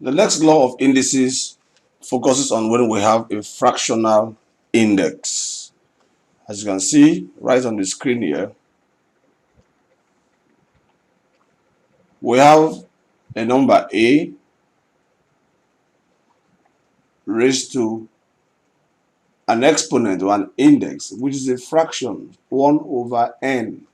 The next law of indices focuses on when we have a fractional index. As you can see right on the screen here, we have a number a raised to an exponent or an index, which is a fraction, 1 over n.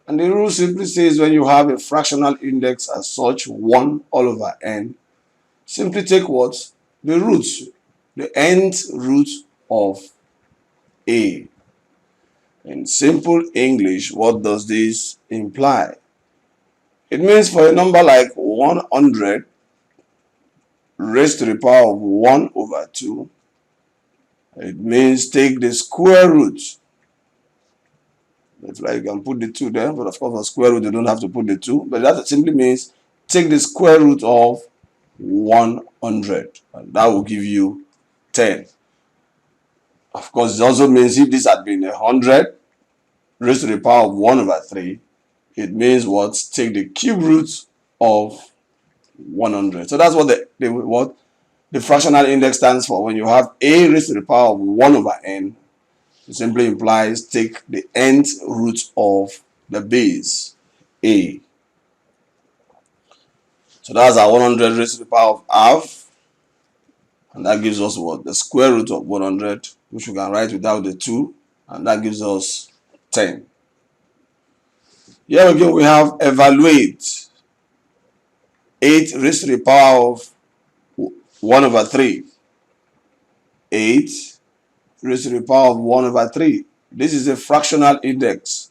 And the rule simply says when you have a fractional index as such, 1 all over n, simply take what? The root, the nth root of a. In simple English, what does this imply? It means for a number like 100 raised to the power of 1 over 2, it means take the square root. It's like you can put the 2 there, but of course for square root you don't have to put the 2. But that simply means take the square root of 100, and that will give you 10. Of course, it also means if this had been 100 raised to the power of 1 over 3, it means what? Take the cube root of 100. So that's what the fractional index stands for. When you have a raised to the power of 1 over n, it simply implies take the nth root of the base a. So that's our 100 raised to the power of half, and that gives us what? The square root of 100, which we can write without the 2, and that gives us 10. Here again we have evaluate 8 raised to the power of 1 over 3. 8 raised to the power of 1 over 3. This is a fractional index.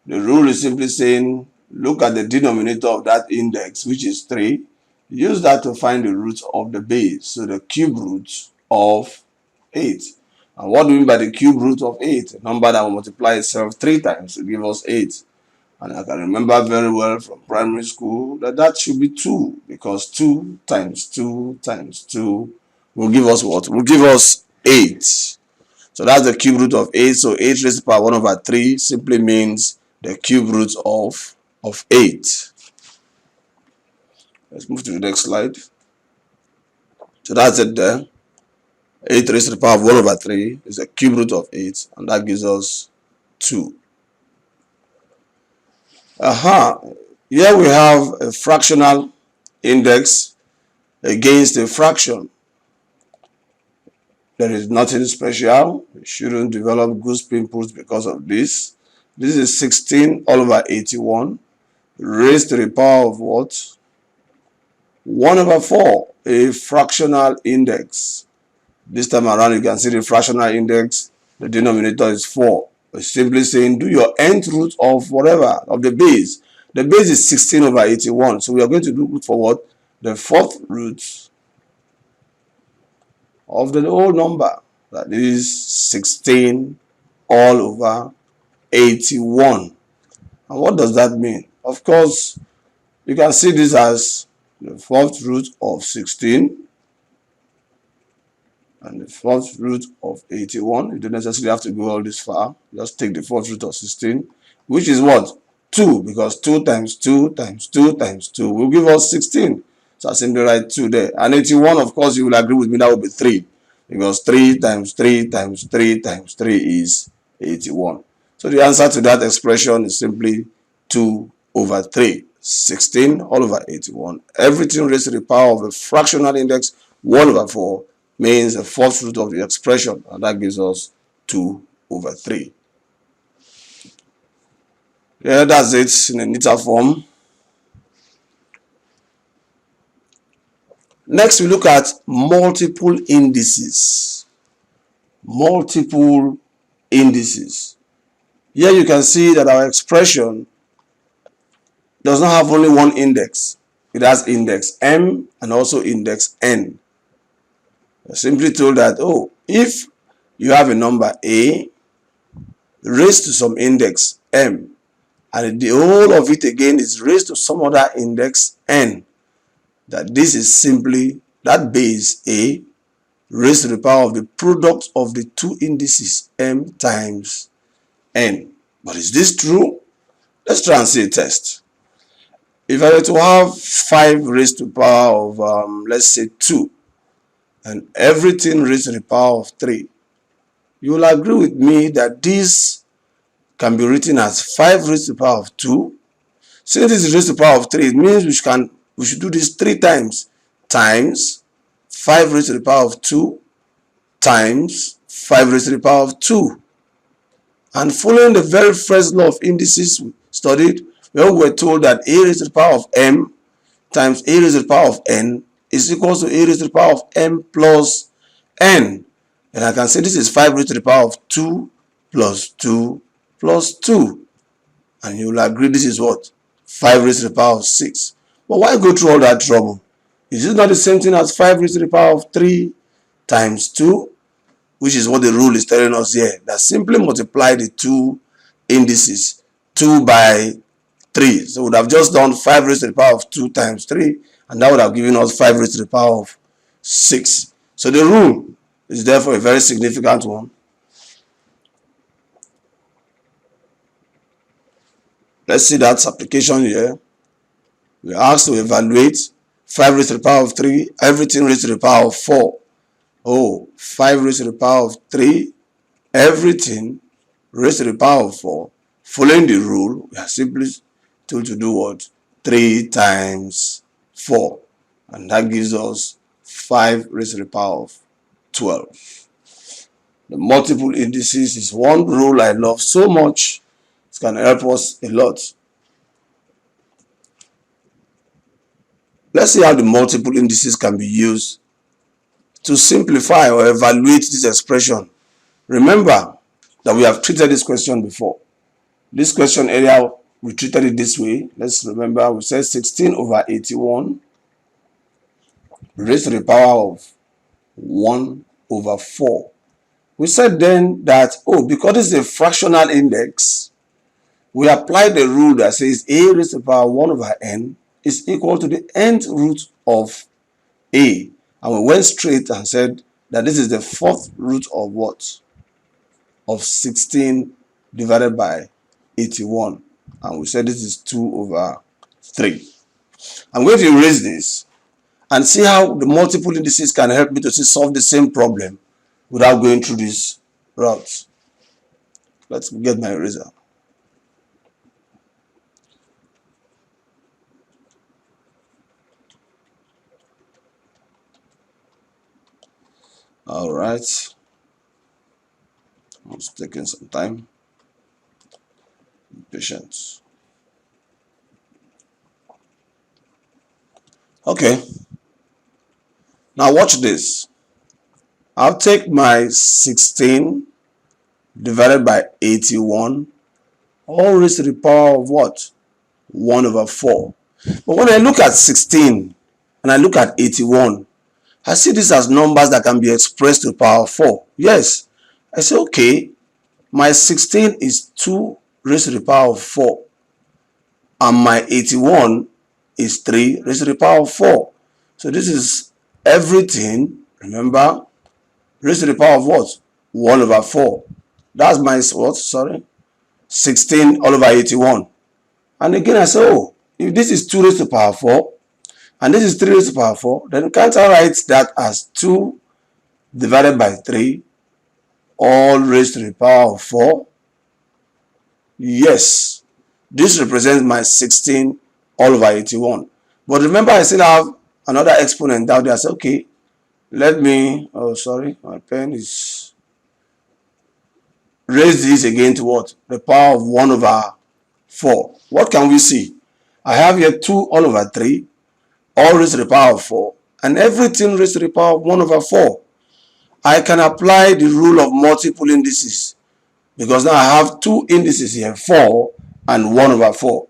The rule is simply saying look at the denominator of that index, which is 3. Use that to find the root of the base, so the cube root of 8. And what do we mean by the cube root of 8? A number that will multiply itself 3 times to give us 8. And I can remember very well from primary school that should be 2, because 2 times 2 times 2 will give us what? Will give us 8. So that's the cube root of 8. So 8 raised to the power 1 over 3 simply means the cube root of 8. Let's move to the next slide. So that's it there. 8 raised to the power of 1 over 3 is the cube root of 8, and that gives us 2. Here we have a fractional index against a fraction. There is nothing special. We shouldn't develop goose pimples because of this. This is 16 all over 81 raised to the power of what? 1 over 4, a fractional index. This time around you can see the fractional index, the denominator is 4. It's simply saying do your nth root of whatever, of the base. The base is 16 over 81. So we are going to look for what? The fourth root of the whole number. That is 16 all over 81. And what does that mean? Of course, you can see this as the fourth root of 16 and the fourth root of 81. You don't necessarily have to go all this far. Just take the fourth root of 16, which is what? 2, because 2 times 2 times 2 times 2 will give us 16. So I simply write 2 there. And 81, of course, you will agree with me, that will be 3, because 3 times 3 times 3 times 3 is 81. So the answer to that expression is simply 2 over 3. 16 all over 81. Everything raised to the power of a fractional index 1 over 4 means the fourth root of the expression, and that gives us 2 over 3. Yeah, that's it in a neater form. Next, we look at multiple indices. Multiple indices. Here you can see that our expression does not have only one index. It has index m and also index n. We're simply told that, if you have a number a raised to some index m, and the whole of it again is raised to some other index n, that this is simply that base a raised to the power of the product of the two indices m times n. But is this true? Let's try and see a test. If I were to have 5 raised to the power of, let's say 2, and everything raised to the power of 3, you will agree with me that this can be written as 5 raised to the power of 2. Since this is raised to the power of 3, it means we should do this 3 times. Times 5 raised to the power of 2 times 5 raised to the power of 2. And following the very first law of indices we studied, where we were told that a raised to the power of m times a raised to the power of n is equal to a raised to the power of m plus n. And I can say this is 5 raised to the power of 2 plus 2 plus 2. And you will agree this is what? 5 raised to the power of 6. But why go through all that trouble? Is this not the same thing as 5 raised to the power of 3 times 2? Which is what the rule is telling us here. That simply multiply the two indices, 2 by 3. So we would have just done 5 raised to the power of 2 times 3, and that would have given us 5 raised to the power of 6. So the rule is therefore a very significant one. Let's see that application here. We are asked to evaluate 5 raised to the power of 3, everything raised to the power of 4. Oh, 5 raised to the power of 3, everything raised to the power of 4. Following the rule, we are simply told to do what? 3 times 4. And that gives us 5 raised to the power of 12. The multiple indices is one rule I love so much. It can help us a lot. Let's see how the multiple indices can be used to simplify or evaluate this expression. Remember that we have treated this question before. This question area, we treated it this way. Let's remember, we said 16 over 81 raised to the power of 1 over 4. We said then that, because this is a fractional index, we apply the rule that says a raised to the power 1 over n is equal to the nth root of a. And we went straight and said that this is the 4th root of what? Of 16 divided by 81. And we said this is 2 over 3. I'm going to erase this and see how the multiple indices can help me to solve the same problem without going through this route. Let's get my eraser. All right. It's taking some time. Be patient. Okay. Now watch this. I'll take my 16 divided by 81, all raised to the power of what? 1 over 4. But when I look at 16 and I look at 81, I see this as numbers that can be expressed to the power of 4. Yes. I say, okay, my 16 is 2 raised to the power of 4. And my 81 is 3 raised to the power of 4. So this is everything, remember, raised to the power of what? 1 over 4. That's my what? Sorry. 16 all over 81. And again I say, if this is 2 raised to the power of 4, and this is 3 raised to the power of 4, then can't I write that as 2 divided by 3 all raised to the power of 4? Yes. This represents my 16 all over 81. But remember, I still have another exponent down there. I say, okay, let me, my pen is, raise this again to what? The power of 1 over 4. What can we see? I have here 2 all over 3, all raised to the power of 4, and everything raised to the power of 1 over 4. I can apply the rule of multiple indices, because now I have 2 indices here, 4 and 1 over 4.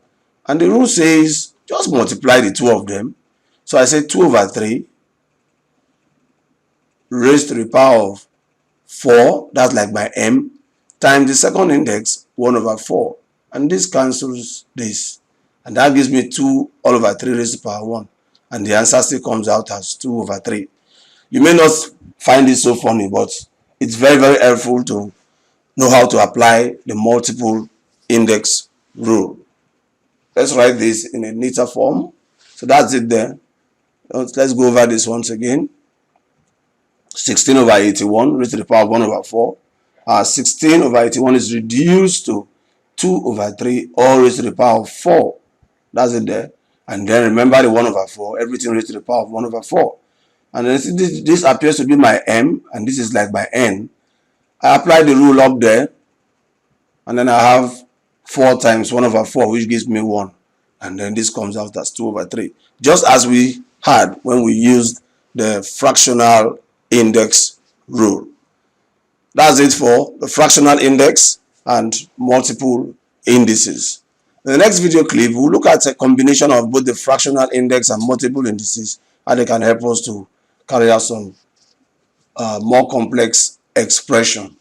And the rule says, just multiply the 2 of them. So I say 2 over 3 raised to the power of 4, that's like my m, times the second index, 1 over 4. And this cancels this. And that gives me 2 all over 3 raised to the power 1. And the answer still comes out as 2 over 3. You may not find it so funny, but it's very, very helpful to know how to apply the multiple index rule. Let's write this in a neater form. So that's it there. Let's go over this once again. 16 over 81 raised to the power of 1 over 4. 16 over 81 is reduced to 2 over 3, all raised to the power of 4. That's it there. And then remember the 1 over 4, everything raised to the power of 1 over 4. And then this appears to be my m, and this is like my n. I apply the rule up there, and then I have 4 times 1 over 4, which gives me 1. And then this comes out as 2 over 3. Just as we had when we used the fractional index rule. That's it for the fractional index and multiple indices. In the next video clip, we'll look at a combination of both the fractional index and multiple indices, and they can help us to carry out some more complex expression.